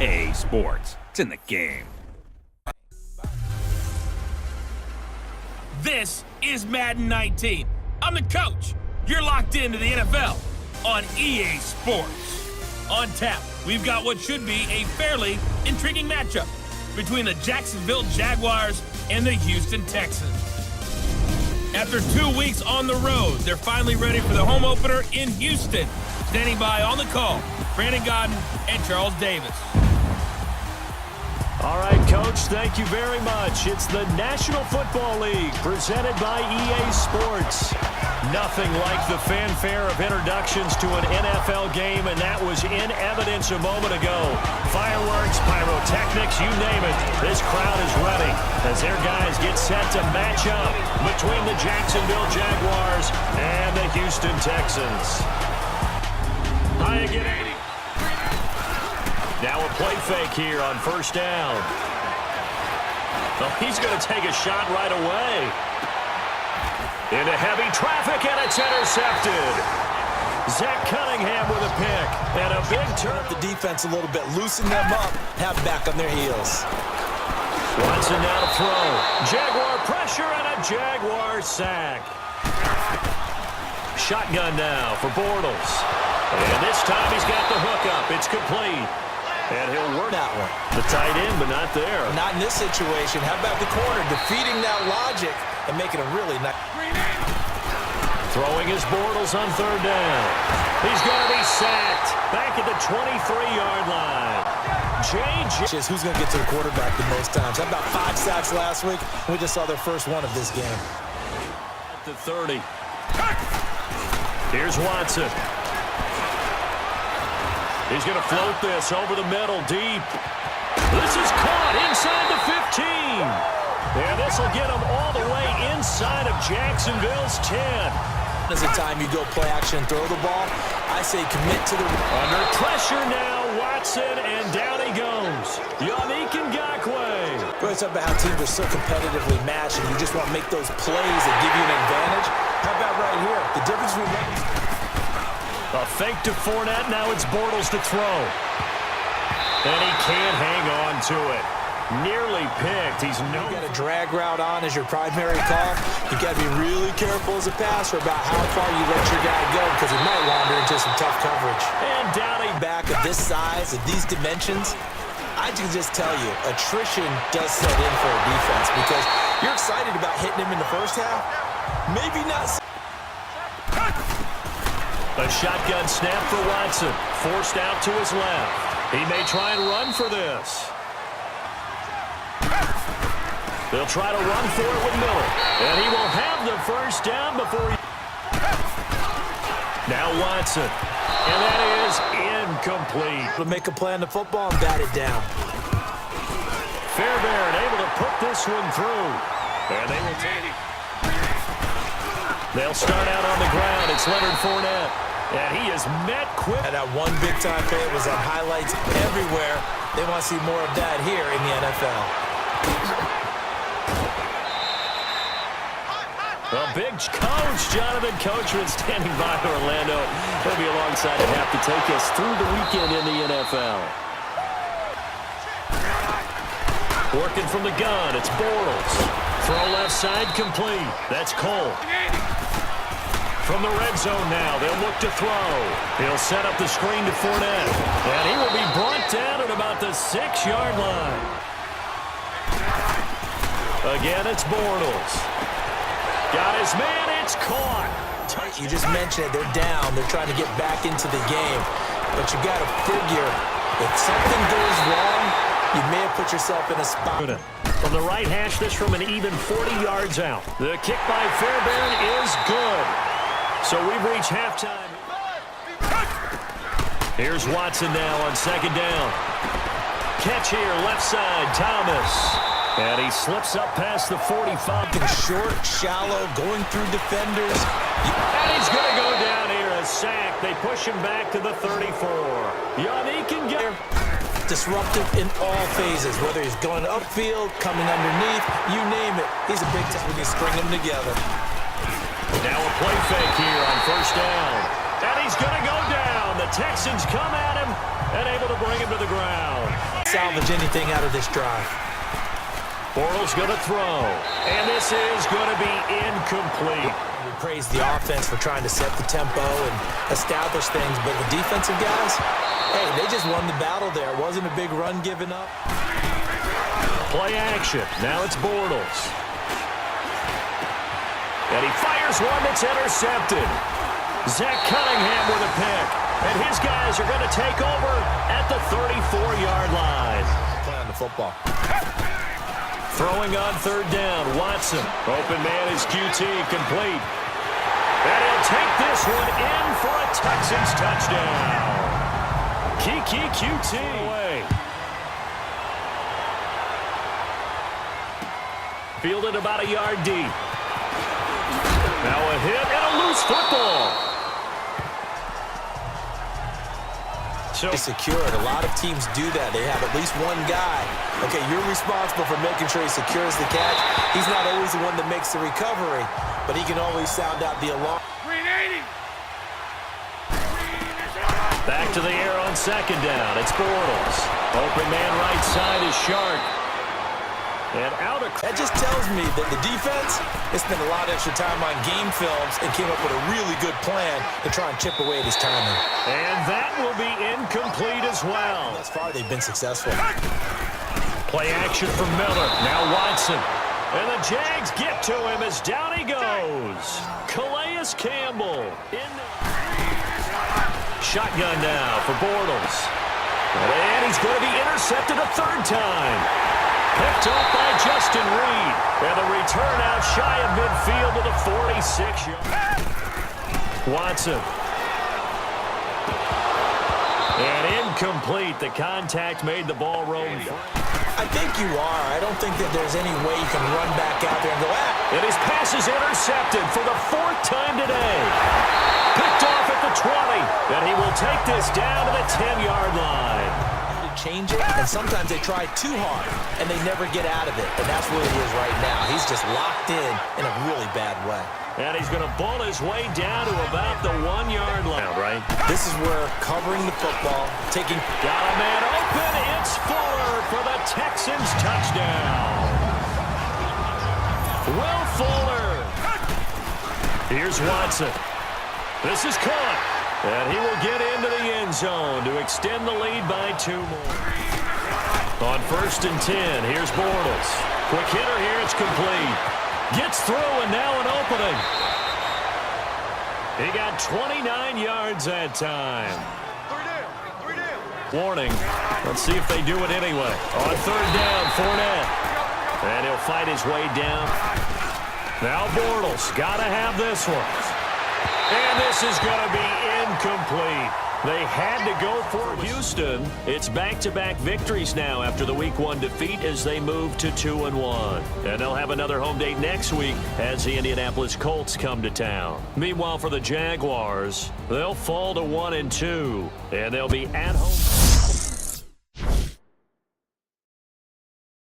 EA Sports. It's in the game. This is Madden 19. I'm the coach. You're locked into the NFL on EA Sports. On tap, we've got what should be a fairly intriguing matchup between the Jacksonville Jaguars and the Houston Texans. After 2 weeks on the road, they're finally ready for the home opener in Houston. Standing by on the call, Brandon Godden and Charles Davis. All right, Coach, thank you very much. It's the National Football League presented by EA Sports. Nothing like the fanfare of introductions to an NFL game, and that was in evidence a moment ago. Fireworks, pyrotechnics, you name it. This crowd is ready as their guys get set to match up between the Jacksonville Jaguars and the Houston Texans. High again, 80. Now a play fake here on first down. Well, he's going to take a shot right away. Into heavy traffic, and it's intercepted. Zach Cunningham with a pick, and a big turn. The defense a little bit, loosen them up, have back on their heels. Watson now to throw. Jaguar pressure and a Jaguar sack. Shotgun now for Bortles. And this time he's got the hook up. It's complete. And he'll work that one. The tight end, but not there. Not in this situation. How about the corner defeating that logic and making a really nice. Throwing his Bortles on third down. He's going to be sacked back at the 23-yard line. JJ. Who's going to get to the quarterback the most times? How about 5 sacks last week? We just saw their first one of this game. At the 30. Here's Watson. He's going to float this over the middle, deep. This is caught inside the 15. And this will get him all the way inside of Jacksonville's 10. As a time you go play action and throw the ball, I say commit to the... Under pressure now, Watson, and down he goes. Yannick Ngakoue. Well, it's about how teams are so competitively matched, and you just want to make those plays that give you an advantage. How about right here? The difference between... A fake to Fournette, now it's Bortles to throw. And he can't hang on to it. Nearly picked. He's no... You got a drag route on as your primary call. You got to be really careful as a passer about how far you let your guy go because he might wander into some tough coverage. And down a back at this size, at these dimensions, I can just tell you, attrition does set in for a defense because you're excited about hitting him in the first half. Maybe not... A shotgun snap for Watson. Forced out to his left. He may try and run for this. They'll try to run for it with Miller. And he will have the first down before he... Now Watson. And that is incomplete. To make a play on the football and bat it down. Fairbairn able to put this one through. And they will take it. They'll start out on the ground. It's Leonard Fournette. And he is met quick. And that one big-time play was on highlights everywhere. They want to see more of that here in the NFL. Well, big coach, Jonathan Coachman, standing by Orlando. He'll be alongside and have to take us through the weekend in the NFL. Working from the gun, it's Bortles. Throw left side complete. That's Cole. From the red zone now, they'll look to throw. He'll set up the screen to Fournette. And he will be brought down at about the 6-yard line. Again, it's Bortles. Got his man, it's caught. You just mentioned it, they're down. They're trying to get back into the game. But you got to figure, if something goes wrong, you may have put yourself in a spot. From the right hash, this from an even 40 yards out. The kick by Fairbairn is good. So we've reached halftime. Here's Watson now on second down. Catch here, left side, Thomas. And he slips up past the 45. Short, shallow, going through defenders. And he's going to go down here, a sack. They push him back to the 34. Yannick Ngakoue. Disruptive in all phases, whether he's going upfield, coming underneath, you name it. He's a big time when you string them together. Now a play fake here on first down. And he's going to go down. The Texans come at him and able to bring him to the ground. Salvage anything out of this drive. Bortles going to throw, and this is going to be incomplete. We praise the offense for trying to set the tempo and establish things, but the defensive guys, hey, they just won the battle there. It wasn't a big run given up. Play action. Now it's Bortles. And he fires one that's intercepted. Zach Cunningham with a pick. And his guys are going to take over at the 34-yard line. Play on the football. Throwing on third down, Watson. Open man is QT, complete. And he'll take this one in for a Texans touchdown. Kiki QT away. Fielded about a yard deep. Now a hit and a loose football. So secured. A lot of teams do that. They have at least one guy. Okay, you're responsible for making sure he secures the catch. He's not always the one that makes the recovery, but he can always sound out the alarm. Back to the air on second down. It's Bortles. Open man right side is Shark. And out of... That just tells me that the defense has spent a lot of extra time on game films and came up with a really good plan to try and chip away at his timing. And that will be incomplete as well. Thus far, they've been successful. Play action from Miller. Now Watson. And the Jags get to him as down he goes. Calais Campbell. Shotgun now for Bortles. And he's going to be intercepted a third time. Picked up by Justin Reed. And the return out shy of midfield to the 46-yard. Watson. And incomplete. The contact made the ball roam. I think you are. I don't think that there's any way you can run back out there and go, And his pass is intercepted for the fourth time today. Picked off at the 20. And he will take this down to the 10-yard line. Change it, and sometimes they try too hard, and they never get out of it, and that's where he is right now. He's just locked in a really bad way. And he's going to ball his way down to about the 1-yard line, right? This is where covering the football, taking... Got a man open. It's Fuller for the Texans touchdown. Will Fuller. Here's Watson. This is caught. And he will get into the end zone to extend the lead by 2 more. On 1st and 10, here's Bortles. Quick hitter here, it's complete. Gets through, and now an opening. He got 29 yards that time. Warning. Let's see if they do it anyway. On 3rd down, Fournette. And he'll fight his way down. Now Bortles. Got to have this one. And this is going to be incomplete. They had to go for Houston. It's back-to-back victories now after the Week 1 defeat as they move to 2-1. And they'll have another home date next week as the Indianapolis Colts come to town. Meanwhile, for the Jaguars, they'll fall to 1-2, and they'll be at home.